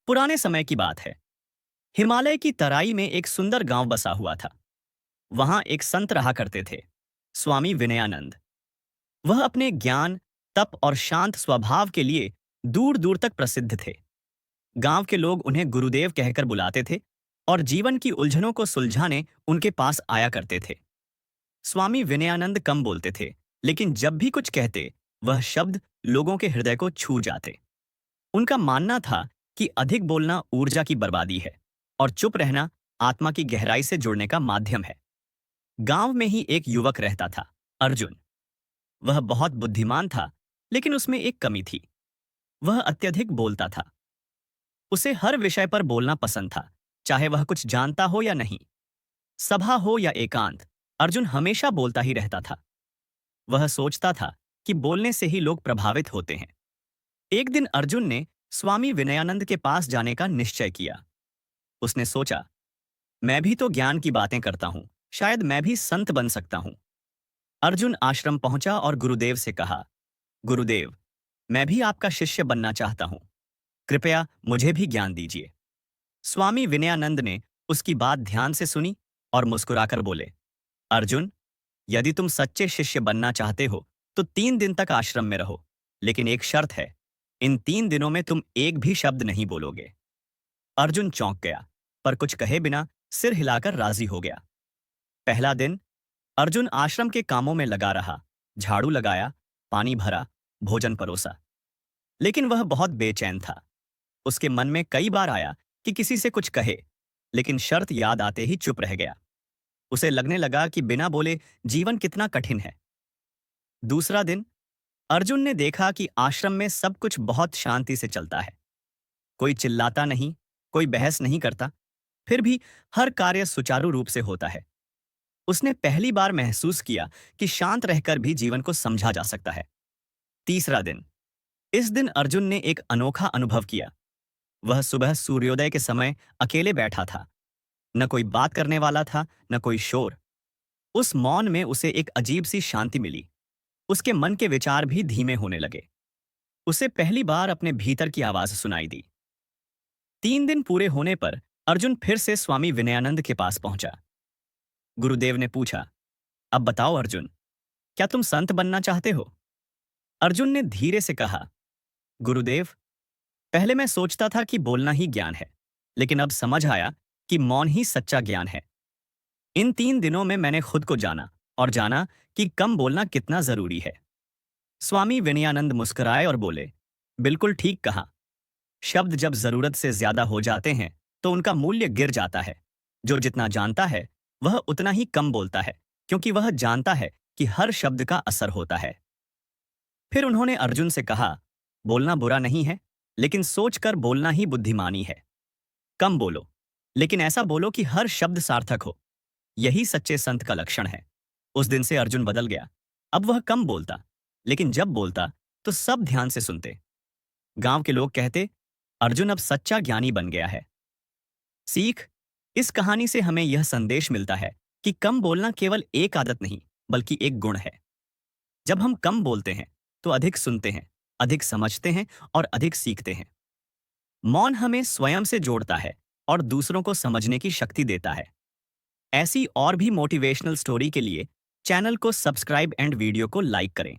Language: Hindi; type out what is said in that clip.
पुराने समय की बात है। हिमालय की तराई में एक सुंदर गांव बसा हुआ था। वहां एक संत रहा करते थे, स्वामी विनयानंद। वह अपने ज्ञान, तप और शांत स्वभाव के लिए दूर दूर तक प्रसिद्ध थे। गांव के लोग उन्हें गुरुदेव कहकर बुलाते थे और जीवन की उलझनों को सुलझाने उनके पास आया करते थे। स्वामी विनयानंद कम बोलते थे, लेकिन जब भी कुछ कहते, वह शब्द लोगों के हृदय को छू जाते। उनका मानना था कि अधिक बोलना ऊर्जा की बर्बादी है और चुप रहना आत्मा की गहराई से जुड़ने का माध्यम है। गांव में ही एक युवक रहता था, अर्जुन। वह बहुत बुद्धिमान था, लेकिन उसमें एक कमी थी। वह अत्यधिक बोलता था। उसे हर विषय पर बोलना पसंद था, चाहे वह कुछ जानता हो या नहीं। सभा हो या एकांत, अर्जुन हमेशा बोलता ही रहता था। वह सोचता था कि बोलने से ही लोग प्रभावित होते हैं। एक दिन अर्जुन ने स्वामी विनयानंद के पास जाने का निश्चय किया। उसने सोचा, मैं भी तो ज्ञान की बातें करता हूं, शायद मैं भी संत बन सकता हूं। अर्जुन आश्रम पहुंचा और गुरुदेव से कहा, गुरुदेव, मैं भी आपका शिष्य बनना चाहता हूं। कृपया मुझे भी ज्ञान दीजिए। स्वामी विनयानंद ने उसकी बात ध्यान से सुनी और मुस्कुराकर बोले, अर्जुन, यदि तुम सच्चे शिष्य बनना चाहते हो तो 3 दिन तक आश्रम में रहो, लेकिन एक शर्त है, इन 3 दिनों में तुम एक भी शब्द नहीं बोलोगे। अर्जुन चौंक गया, पर कुछ कहे बिना सिर हिलाकर राजी हो गया। पहला दिन अर्जुन आश्रम के कामों में लगा रहा। झाड़ू लगाया, पानी भरा, भोजन परोसा। लेकिन वह बहुत बेचैन था। उसके मन में कई बार आया कि किसी से कुछ कहे, लेकिन शर्त याद आते ही चुप रह गया। उसे लगने लगा कि बिना बोले जीवन कितना कठिन है। दूसरा दिन अर्जुन ने देखा कि आश्रम में सब कुछ बहुत शांति से चलता है। कोई चिल्लाता नहीं, कोई बहस नहीं करता, फिर भी हर कार्य सुचारू रूप से होता है। उसने पहली बार महसूस किया कि शांत रहकर भी जीवन को समझा जा सकता है। तीसरा दिन, इस दिन अर्जुन ने एक अनोखा अनुभव किया। वह सुबह सूर्योदय के समय अकेले बैठा था। न कोई बात करने वाला था, न कोई शोर। उस मौन में उसे एक अजीब सी शांति मिली। उसके मन के विचार भी धीमे होने लगे। उसे पहली बार अपने भीतर की आवाज सुनाई दी। 3 दिन पूरे होने पर अर्जुन फिर से स्वामी विनयानंद के पास पहुंचा। गुरुदेव ने पूछा, अब बताओ अर्जुन, क्या तुम संत बनना चाहते हो? अर्जुन ने धीरे से कहा, गुरुदेव, पहले मैं सोचता था कि बोलना ही ज्ञान है, लेकिन अब समझ आया कि मौन ही सच्चा ज्ञान है। इन 3 दिनों में मैंने खुद को जाना और जाना कि कम बोलना कितना जरूरी है। स्वामी विनयानंद मुस्कुराए और बोले, बिल्कुल ठीक कहा। शब्द जब जरूरत से ज्यादा हो जाते हैं तो उनका मूल्य गिर जाता है। जो जितना जानता है वह उतना ही कम बोलता है, क्योंकि वह जानता है कि हर शब्द का असर होता है। फिर उन्होंने अर्जुन से कहा, बोलना बुरा नहीं है, लेकिन सोचकर बोलना ही बुद्धिमानी है। कम बोलो, लेकिन ऐसा बोलो कि हर शब्द सार्थक हो। यही सच्चे संत का लक्षण है। उस दिन से अर्जुन बदल गया। अब वह कम बोलता, लेकिन जब बोलता तो सब ध्यान से सुनते। गांव के लोग कहते, अर्जुन अब सच्चा ज्ञानी बन गया है। सीख, इस कहानी से हमें यह संदेश मिलता है कि कम बोलना केवल एक आदत नहीं, बल्कि एक गुण है। जब हम कम बोलते हैं तो अधिक सुनते हैं, अधिक समझते हैं और अधिक सीखते हैं। मौन हमें स्वयं से जोड़ता है और दूसरों को समझने की शक्ति देता है। ऐसी और भी मोटिवेशनल स्टोरी के लिए चैनल को सब्सक्राइब एंड वीडियो को लाइक करें।